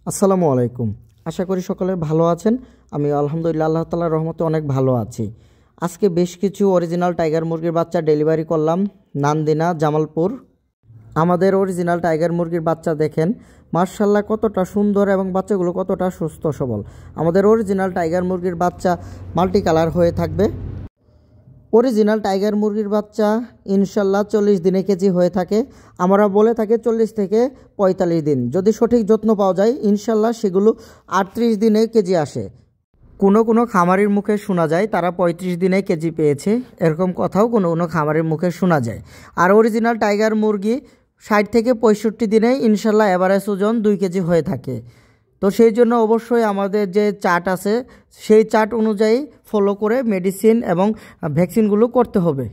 আসসালামু আলাইকুম। আশা করি সকলে ভালো আছেন। আমি আলহামদুলিল্লাহ আল্লাহ তাআলার রহমতে অনেক ভালো আছি। আজকে বেশ কিছু অরিজিনাল টাইগার মুরগির বাচ্চা ডেলিভারি করলাম নান্দিনা, জামালপুর। আমাদের অরিজিনাল টাইগার মুরগির বাচ্চা দেখেন মাশাআল্লাহ কতটা সুন্দর এবং বাচ্চাগুলো কতটা সুস্থ সবল। আমাদের অরিজিনাল টাইগার মুরগির বাচ্চা মাল্টি কালার হয়ে থাকবে। অরিজিনাল টাইগার মুরগির বাচ্চা ইনশাল্লাহ 40 দিনে কেজি হয়ে থাকে। আমরা বলে থাকি 40 থেকে 45 দিন। যদি সঠিক যত্ন পাওয়া যায় ইনশাল্লাহ সেগুলো 38 দিনে কেজি আসে। কোনো খামারির মুখে শোনা যায় তারা 35 দিনে কেজি পেয়েছে, এরকম কথাও কোনো খামারির মুখে শোনা যায়। আর অরিজিনাল টাইগার মুরগি 60 থেকে 65 দিনে ইনশাল্লাহ এভারেজ ওজন 2 কেজি হয়ে থাকে। তো সেই জন্য অবশ্যই আমাদের যে চার্ট আছে সেই চার্ট অনুযায়ী ফলো করে মেডিসিন এবং ভ্যাকসিনগুলো করতে হবে।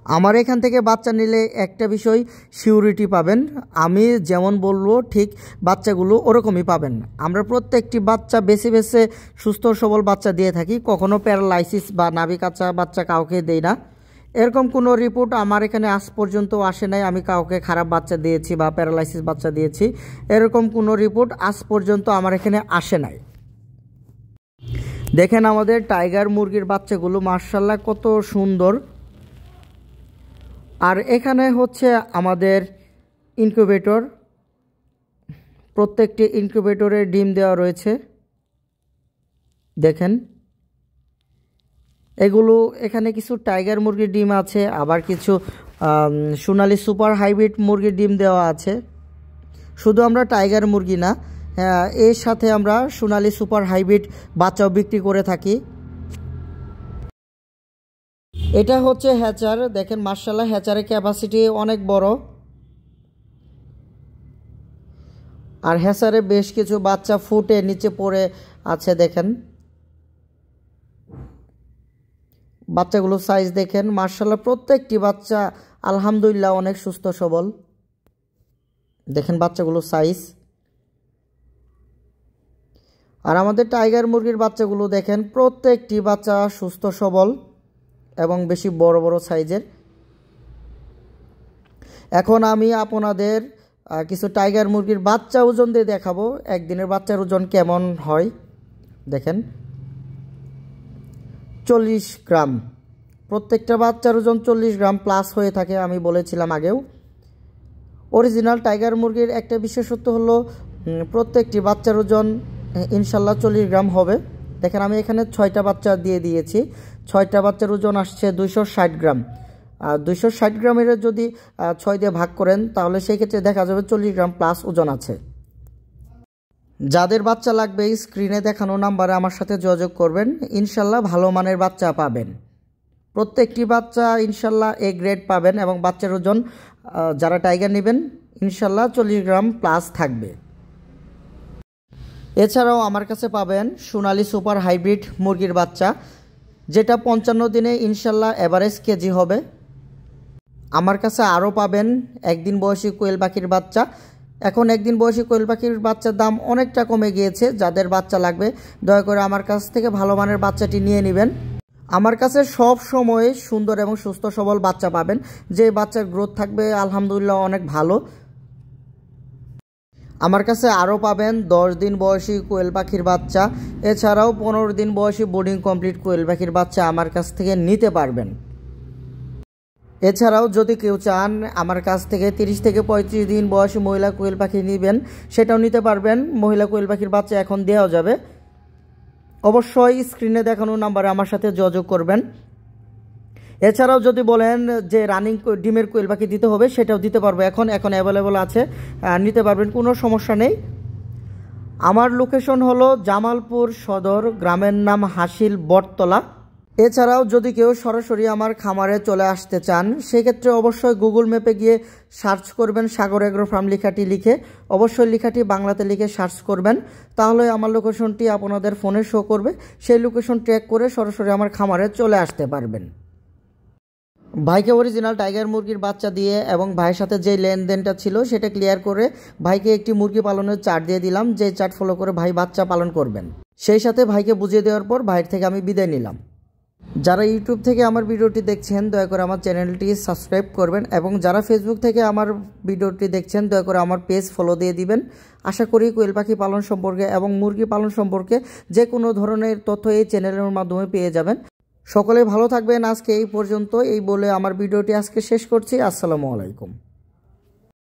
আমার এখান থেকে বাচ্চা নিলে একটা বিষয় সিউরিটি পাবেন, আমি যেমন বলবো ঠিক বাচ্চাগুলো ওরকমই পাবেন। আমরা প্রত্যেকটি বাচ্চা বেছে বেছে সুস্থ সবল বাচ্চা দিয়ে থাকি, কখনো প্যারালাইসিস বা নাভি কাঁচা বাচ্চা কাউকে দেই না। এরকম কোনো রিপোর্ট আমার এখানে আজ পর্যন্ত আসে নাই আমি কাউকে খারাপ বাচ্চা দিয়েছি বা প্যারালাইসিস বাচ্চা দিয়েছি, এরকম কোনো রিপোর্ট আজ পর্যন্ত আমার এখানে আসে নাই। দেখেন আমাদের টাইগার মুরগির বাচ্চাগুলো মাশাআল্লাহ কত সুন্দর। আর এখানে হচ্ছে আমাদের ইনকিউবেটর, প্রত্যেকটি ইনকিউবেটরে ডিম দেওয়া রয়েছে। দেখেন এগুলো এখানে কিছু টাইগার মুরগির ডিম আছে, আবার কিছু সোনালি সুপার হাইব্রিড মুরগির ডিম দেওয়া আছে। শুধু আমরা টাইগার মুরগি না, এর সাথে আমরা সোনালি সুপার হাইব্রিড বাচ্চাও বিক্রি করে থাকি। এটা হচ্ছে হ্যাচার, দেখেন মাশাআল্লাহ হ্যাচারের ক্যাপাসিটি অনেক বড়। আর হ্যাচারে বেশ কিছু বাচ্চা ফুটে নিচে পড়ে আছে। দেখেন বাচ্চাগুলো সাইজ দেখেন মাশাআল্লাহ প্রত্যেকটি বাচ্চা আলহামদুলিল্লাহ অনেক সুস্থ সবল। দেখেন বাচ্চাগুলো সাইজ। আর আমাদের টাইগার মুরগির বাচ্চাগুলো দেখেন প্রত্যেকটি বাচ্চা সুস্থ সবল এবং বেশি বড় বড় সাইজের। এখন আমি আপনাদের কিছু টাইগার মুরগির বাচ্চা ওজন দিয়ে দেখাবো একদিনের বাচ্চার ওজন কেমন হয়। দেখেন 40 গ্রাম, প্রত্যেকটা বাচ্চার ওজন 40 গ্রাম প্লাস হয়ে থাকে, আমি বলেছিলাম আগেও। অরিজিনাল টাইগার মুরগির একটা বিশেষত্ব হলো প্রত্যেকটি বাচ্চার ওজন ইনশাল্লাহ 40 গ্রাম হবে। দেখেন আমি এখানে 6টা বাচ্চা দিয়ে দিয়েছি, 6টা বাচ্চার ওজন আসছে 260 গ্রাম। 260 গ্রামের যদি 6 দিয়ে ভাগ করেন তাহলে সেই ক্ষেত্রে দেখা যাবে 40 গ্রাম প্লাস ওজন আছে। যাদের বাচ্চা লাগবে স্ক্রিনে দেখানো নাম্বারে আমার সাথে যোগাযোগ করবেন, ইনশাল্লাহ ভালো মানের বাচ্চা পাবেন। প্রত্যেকটি বাচ্চা ইনশাল্লাহ এ গ্রেড পাবেন এবং বাচ্চার ওজন যারা টাইগার নেবেন ইনশাল্লাহ 40 গ্রাম প্লাস থাকবে। এছাড়াও আমার কাছে পাবেন সোনালি সুপার হাইব্রিড মুরগির বাচ্চা, যেটা 55 দিনে ইনশাল্লাহ এভারেজ কেজি হবে। আমার কাছে আরও পাবেন একদিন বয়সী কোয়েল পাখির বাচ্চা। এখন একদিন বয়সী কোয়েল পাখির বাচ্চার দাম অনেকটা কমে গিয়েছে, যাদের বাচ্চা লাগবে দয়া করে আমার কাছ থেকে ভালো মানের বাচ্চাটি নিয়ে নেবেন। আমার কাছে সব সময় সুন্দর এবং সুস্থ সবল বাচ্চা পাবেন, যে বাচ্চার গ্রোথ থাকবে আলহামদুলিল্লাহ অনেক ভালো। আমার কাছে আরও পাবেন 10 দিন বয়সী কোয়েল পাখির বাচ্চা, এছাড়াও 15 দিন বয়সী বোর্ডিং কমপ্লিট কোয়েল পাখির বাচ্চা আমার কাছ থেকে নিতে পারবেন। এছাড়াও যদি কেউ চান আমার কাছ থেকে 30 থেকে 35 দিন বয়সী মহিলা কোয়েল পাখি নেবেন সেটাও নিতে পারবেন। মহিলা কোয়েল পাখির বাচ্চা এখন দেওয়া যাবে। অবশ্যই স্ক্রিনে দেখানো নাম্বারে আমার সাথে যোগাযোগ করবেন। এছাড়াও যদি বলেন যে রানিং ডিমের কোয়েল পাখি দিতে হবে সেটাও দিতে পারবো, এখন অ্যাভেলেবল আছে, নিতে পারবেন, কোনো সমস্যা নেই। আমার লোকেশন হলো জামালপুর সদর, গ্রামের নাম হাসিল বটতলা। এছাড়াও যদি কেউ সরাসরি আমার খামারে চলে আসতে চান সেক্ষেত্রে অবশ্যই গুগল ম্যাপে গিয়ে সার্চ করবেন সাগর এগ্রো ফার্ম লেখাটি লিখে, অবশ্যই লেখাটি বাংলাতে লিখে সার্চ করবেন, তাহলে আমার লোকেশনটি আপনাদের ফোনে শো করবে। সেই লোকেশন ট্র্যাক করে সরাসরি আমার খামারে চলে আসতে পারবেন। ভাইকে অরিজিনাল টাইগার মুরগির বাচ্চা দিয়ে এবং ভাইয়ের সাথে যে লেনদেনটা ছিল সেটা ক্লিয়ার করে ভাইকে একটি মুরগি পালনের চার্ট দিয়ে দিলাম, যে চার্ট ফলো করে ভাই বাচ্চা পালন করবেন। সেই সাথে ভাইকে বুঝিয়ে দেওয়ার পর ভাইয়ের থেকে আমি বিদায় নিলাম। যারা ইউটিউব থেকে আমার ভিডিওটি দেখছেন দয়া করে আমার চ্যানেলটি সাবস্ক্রাইব করবেন, এবং যারা ফেসবুক থেকে আমার ভিডিওটি দেখছেন দয়া করে আমার পেজ ফলো দিয়ে দিবেন। আশা করি কোয়েল পাখি পালন সম্পর্কে এবং মুরগি পালন সম্পর্কে যে কোনো ধরনের তথ্য এই চ্যানেলের মাধ্যমে পেয়ে যাবেন। সকলে ভালো থাকবেন। আজকে এই পর্যন্ত এই বলে আমার ভিডিওটি আজকে শেষ করছি। আসসালামু আলাইকুম।